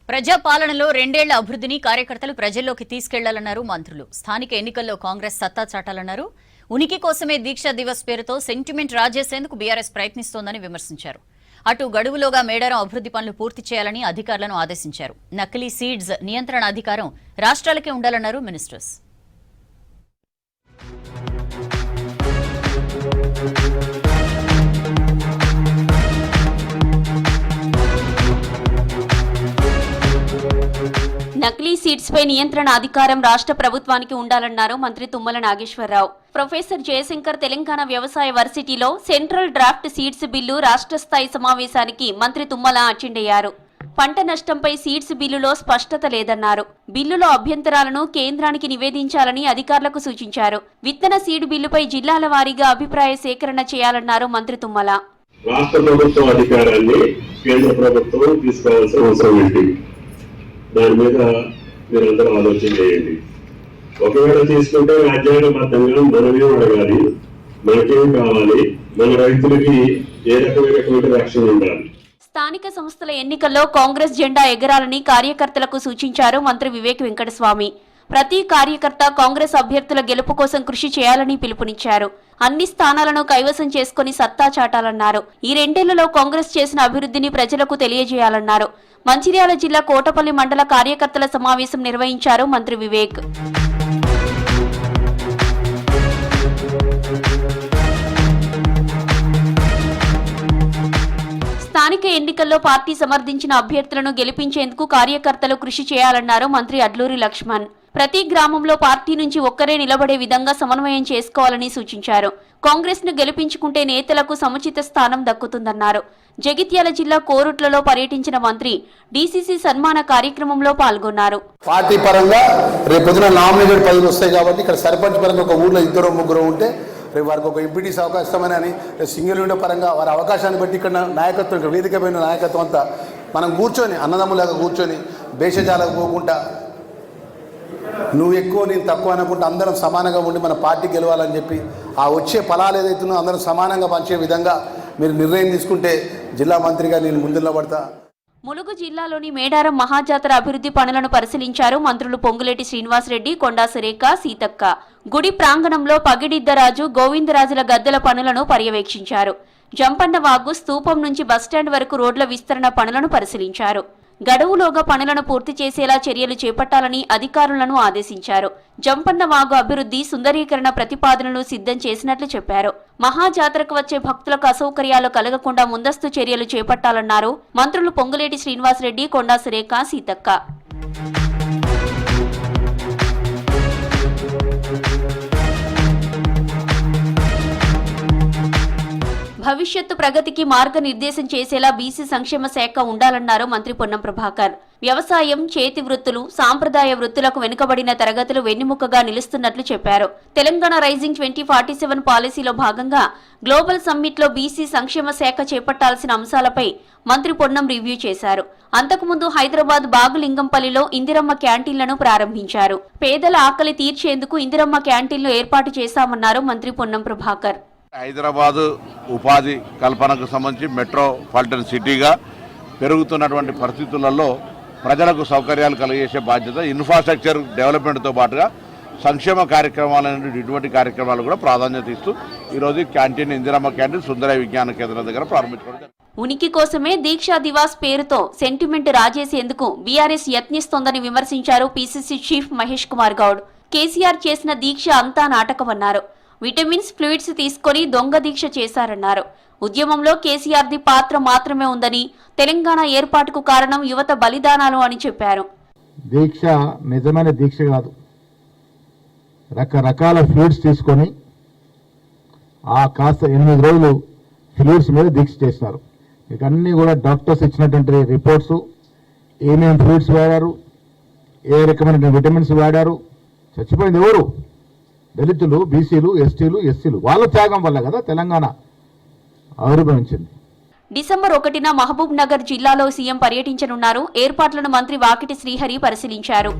ప్రజాపాలనలో రెండేళ్ల అభివృద్ధిని కార్యకర్తలు ప్రజల్లోకి తీసుకెళ్లాలన్నారు మంత్రులు. స్థానిక ఎన్నికల్లో కాంగ్రెస్ సత్తా చాటాలన్నారు. ఉనికి కోసమే దీక్షా దివస్ పేరుతో సెంటిమెంట్ రాజేసేందుకు బీఆర్ఎస్ ప్రయత్నిస్తోందని విమర్శించారు. అటు గడువులోగా మేడారం అభివృద్ధి పనులు పూర్తి చేయాలని అధికారులను ఆదేశించారు. నకిలీ సీడ్స్ నియంత్రణ అధికారం రాష్ట్రాలకే ఉండాలన్నారు మినిస్టర్స్. నకిలీ సీడ్స్ పై నియంత్రణ అధికారం రాష్ట్ర ప్రభుత్వానికి ఉండాలన్నారు మంత్రి తుమ్మల నాగేశ్వరరావు. ప్రొఫెసర్ జయశంకర్ తెలంగాణ వ్యవసాయ వర్సిటీలో సెంట్రల్ డ్రాఫ్ట్ సీడ్స్ బిల్లు రాష్ట్ర స్థాయి సమావేశానికి మంత్రి తుమ్మల అటెండ్ అయ్యారు. పంట నష్టంపై సీడ్స్ బిల్లులో స్పష్టత లేదన్నారు. బిల్లులో అభ్యంతరాలను కేంద్రానికి నివేదించాలని అధికారులకు సూచించారు. విత్తన సీడ్ బిల్లుపై జిల్లాల వారీగా అభిప్రాయ సేకరణ చేయాలన్నారు మంత్రి తుమ్మల. రాష్ట్ర ప్రభుత్వం అధికారాన్ని కేంద్ర ప్రభుత్వం తీసుకోవాల్సిన అవసరం ఏంటి, దాని మీద మీరందరూ ఆలోచన చేయండి. ఒకవేళ తీసుకుంటే రాజ్యాంగబద్ధంగా మనమేం అడగాలి, మనకేం కావాలి, మన రైతులకి ఏ రకమైనటువంటి రక్షణ ఉండాలి. స్థానిక సంస్థల ఎన్నికల్లో కాంగ్రెస్ జెండా ఎగరాలని కార్యకర్తలకు సూచించారు మంత్రి వివేక్ వెంకటస్వామి. ప్రతి కార్యకర్త కాంగ్రెస్ అభ్యర్థుల గెలుపు కోసం కృషి చేయాలని పిలుపునిచ్చారు. అన్ని స్థానాలను కైవసం చేసుకుని సత్తా చాటాలన్నారు. ఈ రెండేళ్లలో కాంగ్రెస్ చేసిన అభివృద్ధిని ప్రజలకు తెలియజేయాలన్నారు. మంచిర్యాల జిల్లా కోటపల్లి మండల కార్యకర్తల సమావేశం నిర్వహించారు మంత్రి వివేక్. స్థానిక ఎన్నికల్లో పార్టీ సమర్థించిన అభ్యర్థులను గెలిపించేందుకు కార్యకర్తలు కృషి చేయాలన్నారు మంత్రి అడ్లూరి లక్ష్మణ్. ప్రతి గ్రామంలో పార్టీ నుంచి ఒక్కరే నిలబడే విధంగా సమన్వయం చేసుకోవాలని సూచించారు. కాంగ్రెస్ ను గెలిపించుకుంటే నేతలకు సముచిత స్థానం దక్కుతుందన్నారు. జగిత్యాల జిల్లా కోరుట్లలో పర్యటించిన మంత్రి డీసీసీ సన్మాన కార్యక్రమంలో పాల్గొన్నారు. పార్టీ పరంగా రేపు పొద్దున నామినేటెడ్ పదవులు వస్తాయి కాబట్టి ఇక్కడ సర్పంచ్ పరంగా ఒక ఊర్లో 2-3 ఉంటే రేపు వారికి ఒక ఎంపీటీసీ అవకాశం అని సింగిల్ విండో పరంగా వారి అవకాశాన్ని బట్టి ఇక్కడ నాయకత్వం, ఇక్కడ వేదికమైన నాయకత్వం అంతా మనం కూర్చొని అన్నదమ్ములాగా కూర్చొని భేషజాలకు పోకుండా నువ్వు ఎక్కువ నేను తక్కువ అనుకుంటే అందరం సమానంగా ఉండి మన పార్టీ గెలవాలని చెప్పి ఆ వచ్చే ఫలాలు ఏదైతుందో అందరం సమానంగా పంచే విధంగా మీరు నిర్ణయం తీసుకుంటే జిల్లా మంత్రిగా నేను ముందులో పడతా. ములుగు జిల్లాలోని మేడారం మహాజాతర అభివృద్ధి పనులను పరిశీలించారు మంత్రులు పొంగులేటి శ్రీనివాసరెడ్డి, కొండా సురేఖ, సీతక్క. గుడి ప్రాంగణంలో పగిడిద్దరాజు, గోవిందరాజుల గద్దెల పనులను పర్యవేక్షించారు. జంపన్న వాగు స్తూపం నుంచి బస్టాండ్ వరకు రోడ్ల విస్తరణ పనులను పరిశీలించారు. గడువులోగా పనులను పూర్తి చేసేలా చర్యలు చేపట్టాలని అధికారులను ఆదేశించారు. జంపన్న వాగు అభివృద్ధి, సుందరీకరణ ప్రతిపాదనలు సిద్ధం చేసినట్లు చెప్పారు. మహాజాతరకు వచ్చే భక్తులకు అసౌకర్యాలు కలగకుండా ముందస్తు చర్యలు చేపట్టాలన్నారు మంత్రులు పొంగులేటి శ్రీనివాసరెడ్డి, కొండా సురేఖ, సీతక్క. భవిష్యత్తు ప్రగతికి మార్గనిర్దేశం చేసేలా బీసీ సంక్షేమ శాఖ ఉండాలన్నారు మంత్రి పొన్నం ప్రభాకర్. వ్యవసాయం, చేతి వృత్తులు, సాంప్రదాయ వృత్తులకు వెనుకబడిన తరగతులు వెన్నెముకగా నిలుస్తున్నట్లు చెప్పారు. తెలంగాణ రైజింగ్ 2047 పాలసీలో భాగంగా గ్లోబల్ సమ్మిట్లో బీసీ సంక్షేమ శాఖ చేపట్టాల్సిన అంశాలపై మంత్రి పొన్నం రివ్యూ చేశారు. అంతకుముందు హైదరాబాద్ బాగులింగంపల్లిలో ఇందిరమ్మ క్యాంటీన్లను ప్రారంభించారు. పేదల ఆకలి తీర్చేందుకు ఇందిరమ్మ క్యాంటీన్లు ఏర్పాటు చేశామన్నారు మంత్రి పొన్నం ప్రభాకర్. హైదరాబాదు ఉపాధి కల్పనకు సంబంధించి మెట్రోపాలిటన్ సిటీగా పెరుగుతున్నటువంటి పరిస్థితులలో ప్రజలకు సౌకర్యాలు కలిగజేసే బాధ్యత, ఇన్ఫ్రాస్ట్రక్చర్ డెవలప్మెంట్తో పాటుగా సంక్షేమ కార్యక్రమాలు ఇటువంటి కార్యక్రమాలు కూడా ప్రాధాన్యత ఇస్తూ ఈరోజు క్యాంటీన్, ఇందిరమ్మ క్యాంటీన్ సుందరయ్య విజ్ఞాన కేంద్రం దగ్గర ప్రారంభించుకోవడం. ఉనికి కోసమే దీక్షా దివాస్ పేరుతో సెంటిమెంట్ రాజేసేందుకు బీఆర్ఎస్ యత్నిస్తోందని విమర్శించారు పీసీసీ చీఫ్ మహేష్ కుమార్ గౌడ్. కేసీఆర్ చేసిన దీక్ష అంతా నాటకమన్నారు. విటమిన్స్, ఫ్లూయిడ్స్ తీసుకొని దొంగ దీక్ష చేశారన్నారు. ఉద్యమంలో కేసీఆర్ది పాత్ర మాత్రమే ఉందని, తెలంగాణ ఏర్పాటుకు కారణం యువత బలిదానాలు అని చెప్పారు. దీక్ష నిజమైన దీక్ష కాదు, రకరకాల ఫ్లూయిడ్స్ తీసుకొని ఆ కాస్త 8 రోజులు ఫ్లూయిడ్స్ మీద దీక్ష చేస్తారు. ఇక అన్నీ కూడా డాక్టర్స్ ఇచ్చినటువంటి రిపోర్ట్స్, ఏమేమి ఫ్లూయిడ్స్ వాడారు, ఏ రకమైన విటమిన్స్ వాడారు, చచ్చిపోయింది ఎవరు? దళితులు, బీసీలు, ఎస్టీలు, ఎస్సీలు. వాళ్ళ త్యాగం వల్ల కదా తెలంగాణ ఆవిర్భవించింది. డిసెంబర్ 1న మహబూబ్ నగర్ జిల్లాలో సీఎం పర్యటించనున్నారు. ఏర్పాట్లను మంత్రి వాకిటి శ్రీహరి పరిశీలించారు.